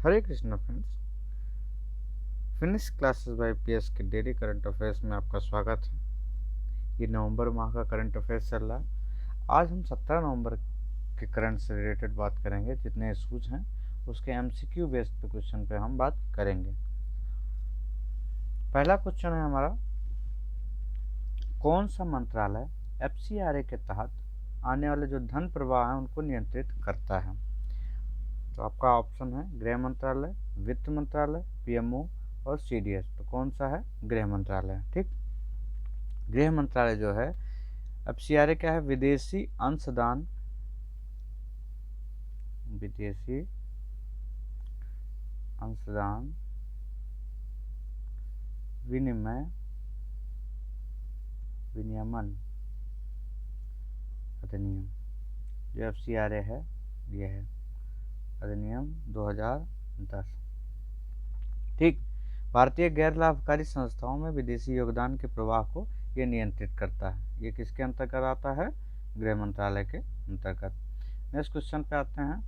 हरे Krishna friends, finish classes bye PS के daily current affairs में आपका स्वागत है। ये नवंबर माह का करंट अफेयर्स चल रहा है। आज हम 17 नवंबर के करंट से रिलेटेड बात करेंगे। जितने इशूज हैं उसके एमसीक्यू बेस्ड पे क्वेश्चन पे हम बात करेंगे। पहला क्वेश्चन है हमारा, कौन सा मंत्रालय एफसीआरए के तहत आने वाले जो धन प्रवाह हैं उनको नियंत्रित करता है? तो आपका ऑप्शन है गृह मंत्रालय, वित्त मंत्रालय, पीएमओ और सीडीएस। तो कौन सा है? गृह मंत्रालय। ठीक, गृह मंत्रालय जो है, एफसीआरए क्या है? विदेशी अंशदान, विदेशी अंशदान विनिमय विनियमन अधिनियम। जो एफसीआरए है यह है अधिनियम 2010। ठीक, भारतीय गैर लाभकारी संस्थाओं में विदेशी योगदान के प्रवाह को यह नियंत्रित करता है। ये किसके अंतर्गत आता है? गृह मंत्रालय के अंतर्गत। नेक्स्ट क्वेश्चन पे आते हैं,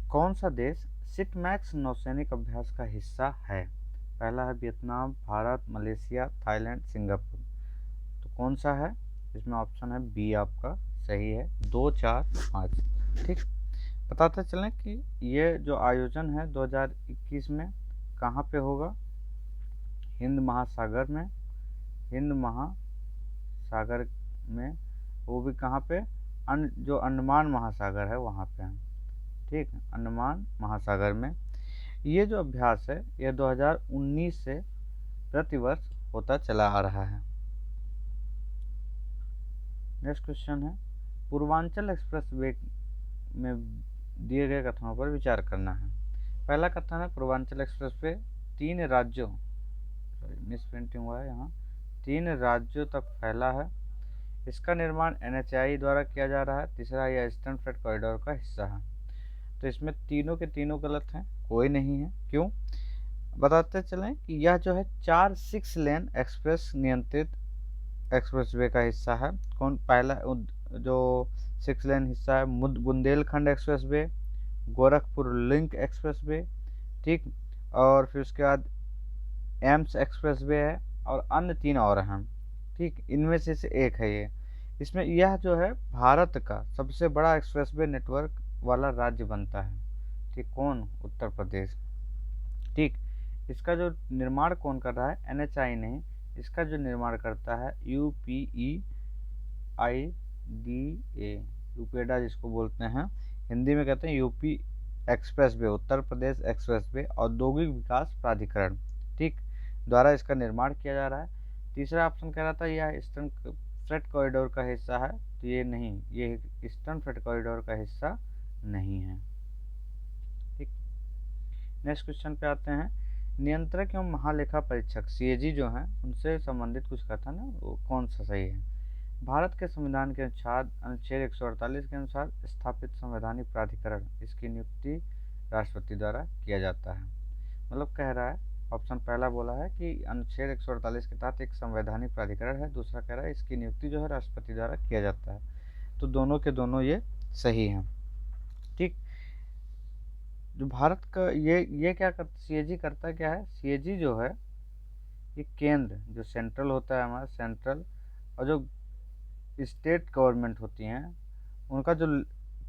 कौन सा देश सिटमैक्स नौसैनिक अभ्यास का हिस्सा है? पहला है Vietnam, Bharat, Malaysia, Thailand, Singapore. तो कौन सा है? इसमें ऑप्शन है बी आपका सही है, 2, 4, 5। ठीक, बताते चलें कि ये जो आयोजन है 2021 में कहाँ पे होगा? हिंद महासागर में, हिंद महासागर में, वो भी कहाँ पे? जो अंडमान महासागर है वहाँ पे है। ठीक, अंडमान महासागर में। ये जो अभ्यास है यह 2019 से प्रतिवर्ष होता चला आ रहा है। नेक्स्ट क्वेश्चन है, पूर्वांचल एक्सप्रेस वे में दिए गए कथनों पर विचार करना है। पहला कथन है, पूर्वांचल एक्सप्रेस वे 3 राज्यों, मिस प्रिंटिंग हुआ है यहाँ, 3 राज्यों तक फैला है। इसका निर्माण एनएचएआई द्वारा किया जा रहा है। तीसरा, यह ईस्टर्न फ्रेट कॉरिडोर का हिस्सा है। तो इसमें तीनों के तीनों गलत हैं, कोई नहीं है। क्यों? बताते चलें कि यह जो है 4 6 लेन एक्सप्रेस नियंत्रित एक्सप्रेसवे का हिस्सा है। कौन? पहला जो 6 लेन हिस्सा है, Bundelkhand expressway, Gorakhpur link expressway, ठीक, और फिर उसके बाद एम्स एक्सप्रेसवे है और अन्य 3 और हैं। ठीक, इनमें से एक है ये। इसमें यह जो है भारत का सबसे बड़ा एक्सप्रेसवे नेटवर्क वाला राज्य बनता है। ठीक, कौन? उत्तर प्रदेश। ठीक, इसका जो निर्माण कौन कर रहा है? एनएचआई नहीं, इसका जो निर्माण करता है यूपीईआईडीए, यूपेडा जिसको बोलते हैं, हिंदी में कहते हैं UP expressway, Uttar Pradesh expressway औद्योगिक विकास प्राधिकरण, ठीक, द्वारा इसका निर्माण किया जा रहा है। तीसरा ऑप्शन कह रहा था यह ईस्टर्न फ्रेट कॉरिडोर का हिस्सा है। तो ये नहीं, ये ईस्टर्न फ्रेट कॉरिडोर का हिस्सा नहीं है। ठीक, नेक्स्ट क्वेश्चन पे आते हैं, नियंत्रक एवं महालेखा परीक्षक सीएजी जो हैं उनसे संबंधित कुछ कथन है, वो कौन सा सही है? भारत के संविधान के अनुसार अनुच्छेद 148 के अनुसार स्थापित संवैधानिक प्राधिकरण, इसकी नियुक्ति राष्ट्रपति द्वारा किया जाता है। मतलब कह रहा है, ऑप्शन पहला बोला है कि अनुच्छेद 148 के तहत एक संवैधानिक प्राधिकरण है, दूसरा कह रहा है इसकी नियुक्ति जो है राष्ट्रपति द्वारा किया जाता है। तो दोनों के दोनों ये सही हैं। ठीक, जो भारत का ये क्या करता, सीएजी करता क्या है? सीएजी जो है ये केंद्र, जो सेंट्रल होता है हमारा सेंट्रल, और जो स्टेट गवर्नमेंट होती हैं उनका जो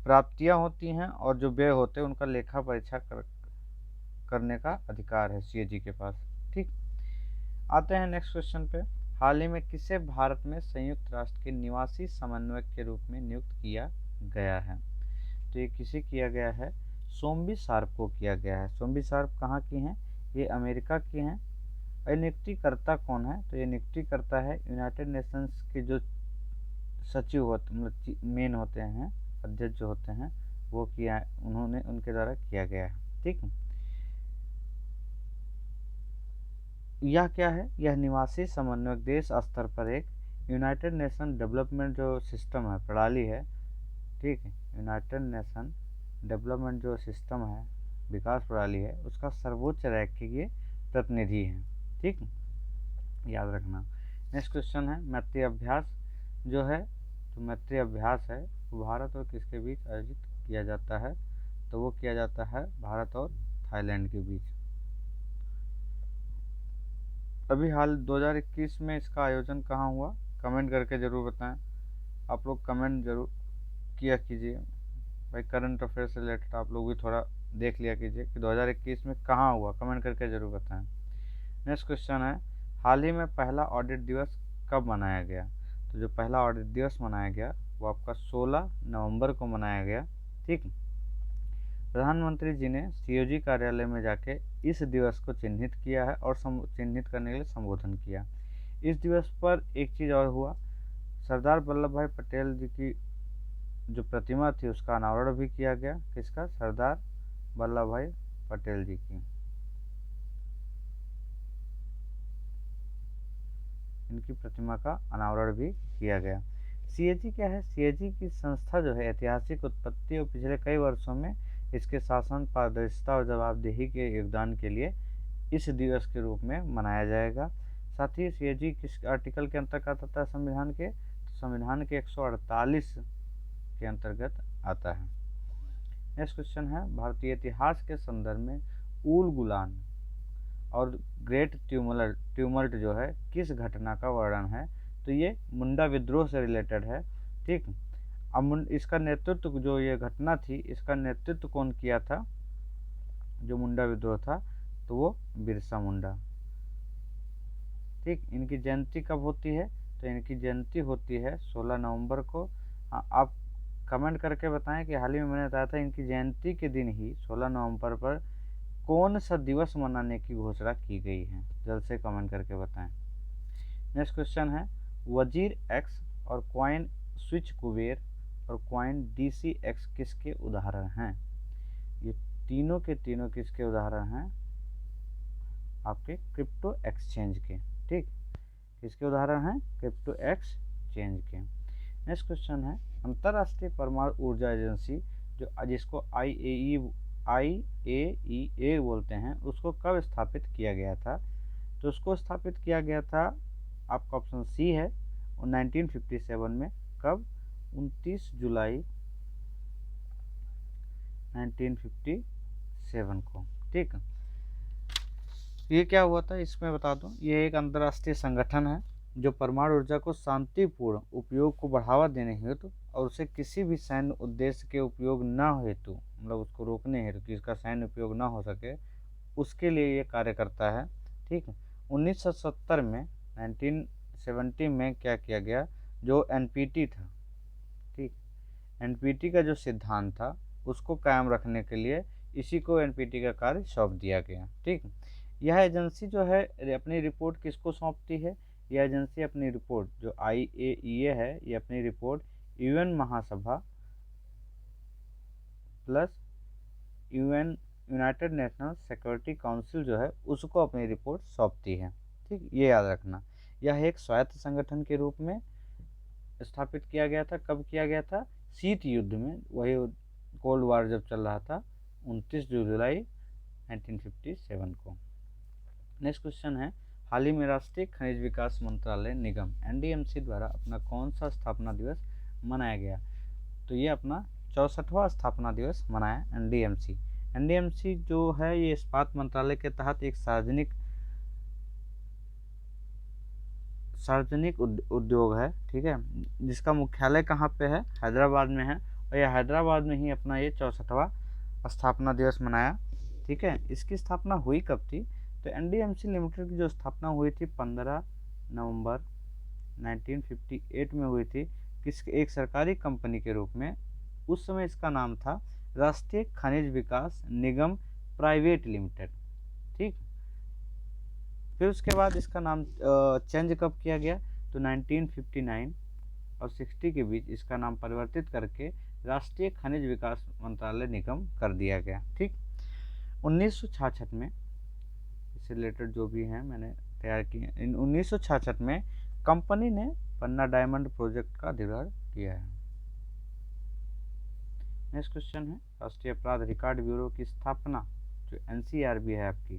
प्राप्तियां होती हैं और जो व्यय होते हैं उनका लेखा परीक्षा करने का अधिकार है सीएजी के पास। ठीक, आते हैं नेक्स्ट क्वेश्चन पे, हाल ही में किसे भारत में संयुक्त राष्ट्र के निवासी समन्वयक के रूप में नियुक्त किया गया है? तो ये किसे किया गया है? सोम्बी शार्प को किया गया है। सोम्बी शार्प कहाँ की हैं? ये अमेरिका की हैं। और नियुक्तिकर्ता कौन है? तो ये नियुक्तिकर्ता है यूनाइटेड नेशंस के जो सचिव होते, मतलब मेन होते हैं, अध्यक्ष जो होते हैं, वो किया, उन्होंने उनके द्वारा किया गया है। ठीक, यह क्या है? यह निवासी समन्वयक देश स्तर पर एक यूनाइटेड नेशन डेवलपमेंट जो सिस्टम है, प्रणाली है, ठीक है, यूनाइटेड नेशन डेवलपमेंट जो सिस्टम है, विकास प्रणाली है, उसका सर्वोच्च रैंक के ये प्रतिनिधि हैं। ठीक, याद रखना। नेक्स्ट क्वेश्चन है, मैत्री अभ्यास जो है, तो मैत्री अभ्यास है वो भारत और किसके बीच आयोजित किया जाता है? तो वो किया जाता है भारत और थाईलैंड के बीच। अभी हाल 2021 में इसका आयोजन कहाँ हुआ, कमेंट करके ज़रूर बताएं। आप लोग कमेंट ज़रूर किया कीजिए भाई, करंट अफेयर से रिलेटेड आप लोग भी थोड़ा देख लिया कीजिए कि 2021 में कहाँ हुआ, कमेंट करके ज़रूर बताएं। नेक्स्ट क्वेश्चन है, हाल ही में पहला ऑडिट दिवस कब मनाया गया। तो जो पहला ऑडिट दिवस मनाया गया वो आपका 16 नवंबर को मनाया गया। ठीक, प्रधानमंत्री जी ने सीओजी कार्यालय में जाके इस दिवस को चिन्हित किया है और चिन्हित करने के लिए संबोधन किया। इस दिवस पर एक चीज़ और हुआ, सरदार वल्लभ भाई पटेल जी की जो प्रतिमा थी उसका अनावरण भी किया गया। किसका, सरदार वल्लभ भाई पटेल जी की, इनकी प्रतिमा का अनावरण भी किया गया। सीएजी क्या है, सीएजी की संस्था जो है ऐतिहासिक उत्पत्ति और पिछले कई वर्षों में इसके शासन, पारदर्शिता और जवाबदेही के योगदान के लिए इस दिवस के रूप में मनाया जाएगा। साथ ही सीएजी किस आर्टिकल के अंतर्गत आता है संविधान के, तो संविधान के 148 के अंतर्गत आता है। नेक्स्ट क्वेश्चन है, भारतीय इतिहास के संदर्भ में उल गुलान और ग्रेट ट्यूमल्ट जो है किस घटना का वर्णन है। तो ये मुंडा विद्रोह से रिलेटेड है। ठीक, अब इसका नेतृत्व, जो ये घटना थी इसका नेतृत्व कौन किया था, जो मुंडा विद्रोह था, तो वो बिरसा मुंडा। ठीक, इनकी जयंती कब होती है, तो इनकी जयंती होती है 16 नवंबर को। आप कमेंट करके बताएं कि हाल ही में मैंने बताया था इनकी जयंती के दिन ही 16 नवंबर पर कौन सा दिवस मनाने की घोषणा की गई है, जल्द से कमेंट करके बताएं। नेक्स्ट क्वेश्चन है, वजीर एक्स और क्वाइन स्विच कुबेर और क्वाइन DCX किसके उदाहरण हैं। ये तीनों के तीनों किसके उदाहरण हैं, आपके क्रिप्टो एक्सचेंज के। ठीक, किसके उदाहरण हैं, क्रिप्टो एक्सचेंज के। नेक्स्ट क्वेश्चन है, अंतर्राष्ट्रीय परमाणु ऊर्जा एजेंसी जो जिसको IAEA बोलते हैं, उसको कब स्थापित किया गया था। तो उसको स्थापित किया गया था, आपका ऑप्शन सी है 1957 में। कब, 29 जुलाई 1957 को। ठीक, ये क्या हुआ था इसमें बता दूं, ये एक अंतर्राष्ट्रीय संगठन है जो परमाणु ऊर्जा को शांतिपूर्ण उपयोग को बढ़ावा देने हेतु और उसे किसी भी सैन्य उद्देश्य के उपयोग न हेतु, मतलब उसको रोकने हेतु कि इसका सैन्य उपयोग ना हो सके, उसके लिए ये कार्य करता है। ठीक, 1970 में 1970 में क्या किया गया, जो NPT था, ठीक, NPT का जो सिद्धांत था उसको कायम रखने के लिए इसी को NPT का कार्य सौंप दिया गया। ठीक, यह एजेंसी जो है अपनी रिपोर्ट किसको सौंपती है, यह एजेंसी अपनी रिपोर्ट जो IAEA है, ये अपनी रिपोर्ट UN महासभा plus United National Security Council जो है उसको अपनी रिपोर्ट सौंपती है। ठीक, ये याद रखना। यह एक स्वायत्त संगठन के रूप में स्थापित किया गया था। कब किया गया था, शीत युद्ध में, वही कोल्ड वार जब चल रहा था, 29 जुलाई 1957 को। नेक्स्ट क्वेश्चन है, हाल ही में राष्ट्रीय खनिज विकास मंत्रालय निगम NDMC द्वारा अपना कौन सा स्थापना दिवस मनाया गया। तो ये अपना 64वां स्थापना दिवस मनाया NDMC। NDMC जो है ये इस्पात मंत्रालय के तहत एक सार्वजनिक उद्योग है। ठीक है, जिसका मुख्यालय कहाँ पे है, हैदराबाद में है, और यह हैदराबाद में ही अपना ये 64वां स्थापना दिवस मनाया। ठीक है, इसकी स्थापना हुई कब थी, तो NDMC लिमिटेड की जो स्थापना हुई थी 15 नवंबर 1958 में हुई थी, एक सरकारी कंपनी के रूप में। उस समय इसका नाम था राष्ट्रीय खनिज विकास निगम प्राइवेट लिमिटेड। ठीक, फिर उसके बाद इसका नाम चेंज कब किया गया, तो 1959 और 60 के बीच इसका नाम परिवर्तित करके राष्ट्रीय खनिज विकास मंत्रालय निगम कर दिया गया। ठीक, 1966 में इससे रिलेटेड जो भी हैं मैंने तैयार किए। 1966 में कंपनी ने पन्ना डायमंड प्रोजेक्ट का अधिग्रहण किया है। नेक्स्ट क्वेश्चन है, राष्ट्रीय अपराध रिकॉर्ड ब्यूरो की स्थापना जो NCRB है आपकी,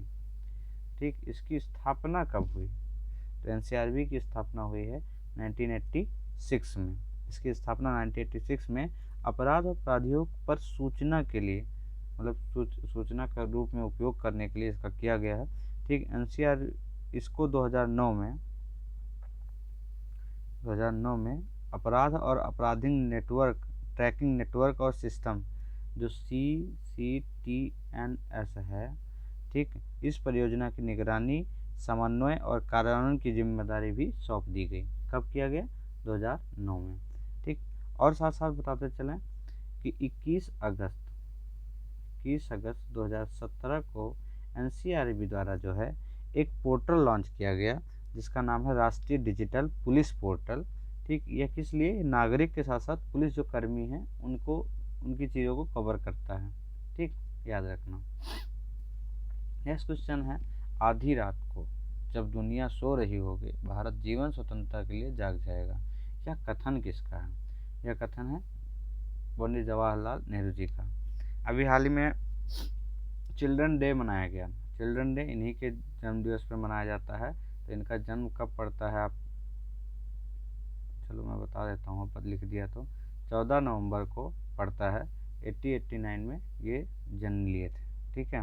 ठीक, इसकी स्थापना कब हुई, तो NCRB की स्थापना हुई है 1986 में। इसकी स्थापना 1986 में अपराध और अपराधियों पर सूचना के लिए मतलब सूचना का रूप में उपयोग करने के लिए इसका किया गया है। ठीक, एनसीआर इसको 2009 में अपराध और आपराधिक नेटवर्क ट्रैकिंग नेटवर्क और सिस्टम जो CCTNS है, ठीक, इस परियोजना की निगरानी, समन्वय और कार्यान्वयन की जिम्मेदारी भी सौंप दी गई। कब किया गया? 2009 में। ठीक, और साथ साथ बताते चलें कि 21 अगस्त 2017 को एनसीआरबी द्वारा जो है एक पोर्टल लॉन्च किया गया जिसका नाम है राष्ट्रीय डिजिटल पुलिस पोर्टल। ठीक, यह किस लिए? नागरिक के साथ साथ पुलिस जो कर्मी हैं उनको उनकी चीज़ों को कवर करता है। ठीक, याद रखना। नेक्स्ट क्वेश्चन है, आधी रात को जब दुनिया सो रही होगी भारत जीवन स्वतंत्रता के लिए जाग जाएगा। यह कथन किसका है? यह कथन है पंडित जवाहरलाल नेहरू जी का। अभी हाल ही में चिल्ड्रन डे मनाया गया। चिल्ड्रन डे इन्हीं के जन्म दिवस पर मनाया जाता है। तो इनका जन्म कब पड़ता है? आप चलो मैं बता देता हूँ, पर लिख दिया तो 14 नवंबर को पड़ता है। 1889 में ये जन्म लिए थे। ठीक है,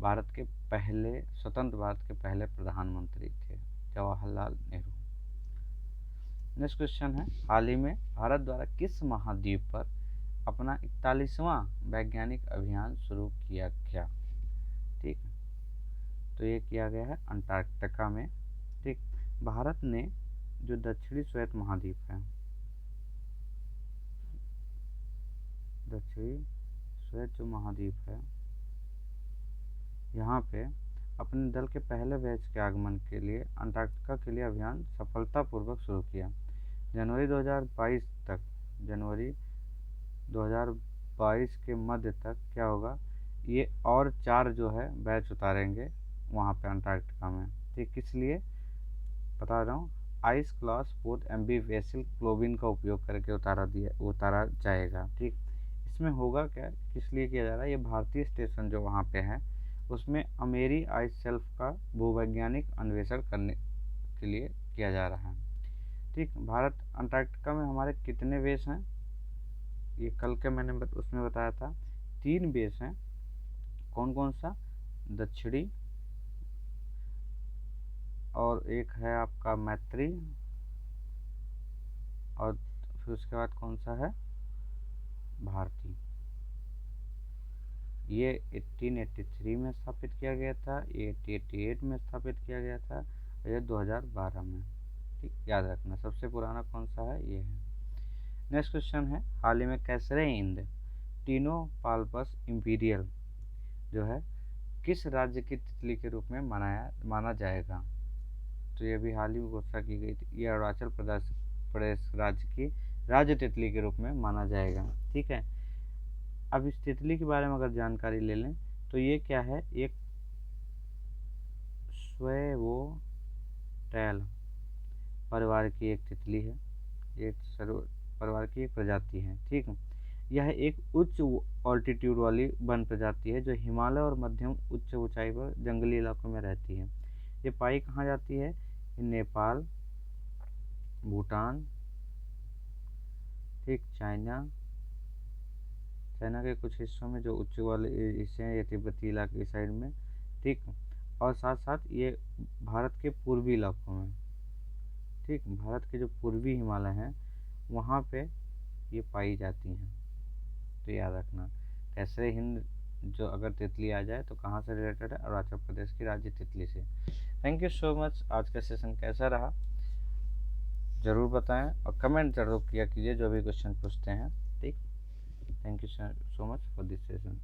भारत के पहले स्वतंत्र भारत के पहले प्रधानमंत्री थे जवाहरलाल नेहरू। नेक्स्ट क्वेश्चन है, हाल ही में भारत द्वारा किस महाद्वीप पर अपना 41वां वैज्ञानिक अभियान शुरू किया गया? ठीक, तो ये किया गया है अंटार्कटिका में। ठीक, भारत ने जो दक्षिणी श्वेत महाद्वीप है, दक्षिणी श्वेत जो महाद्वीप है, यहाँ पे अपने दल के पहले बैच के आगमन के लिए अंटार्कटिका के लिए अभियान सफलतापूर्वक शुरू किया। जनवरी 2022 के मध्य तक क्या होगा, ये और 4 जो है बैच उतारेंगे वहाँ पे अंटार्कटिका में। ठीक, किस लिए बता रहा हूँ, आइस क्लास 4 MV वेसल क्लोबिन का उपयोग करके उतारा जाएगा। ठीक, इसमें होगा क्या, किस लिए किया जा रहा है? ये भारतीय स्टेशन जो वहाँ पे है उसमें अमेरी आइस शेल्फ का भूवैज्ञानिक अन्वेषण करने के लिए किया जा रहा है। ठीक, भारत अंटार्कटिका में हमारे कितने बेस हैं? ये कल के मैंने उसमें बताया था 3 बेस हैं। कौन कौन सा? दक्षिणी, और एक है आपका मैत्री, और फिर उसके बाद कौन सा है? भारती। ये 1883 में स्थापित किया गया था, ये 1888 में स्थापित किया गया था, ये 2012 में। ठीक, याद रखना। सबसे पुराना कौन सा है? ये है। नेक्स्ट क्वेश्चन है, हाल ही में कैसरे हिंद टीनोपाल्पस इम्पीरियल जो है किस राज्य की तितली के रूप में माना जाएगा? तो ये भी हाल ही में घोषणा की गई थी। ये अरुणाचल प्रदेश राज्य की राज्य तितली के रूप में माना जाएगा। ठीक है, अब इस तितली के बारे में अगर जानकारी ले लें तो ये क्या है, एक स्वैवोटैल परिवार की एक तितली है, एक परिवार की एक प्रजाति है। ठीक, यह एक उच्च ऑल्टीट्यूड वाली वन प्रजाति है जो हिमालय और मध्यम उच्च ऊंचाई पर जंगली इलाकों में रहती है। ये पाई कहाँ जाती है? नेपाल, भूटान, ठीक, चाइना के कुछ हिस्सों में जो उच्च वाले हिस्से हैं, ये तिब्बती इलाके की साइड में। ठीक, और साथ साथ ये भारत के पूर्वी इलाकों में, ठीक, भारत के जो पूर्वी हिमालय हैं वहाँ पे ये पाई जाती हैं। तो याद रखना, कैसरे हिंद जो अगर तितली आ जाए तो कहाँ से रिलेटेड है? अरुणाचल प्रदेश की राज्य तितली से। Thank you so much. आज का सेशन कैसा रहा ज़रूर बताएं और कमेंट जरूर किया कीजिए जो भी क्वेश्चन पूछते हैं। ठीक, thank you so much for this session.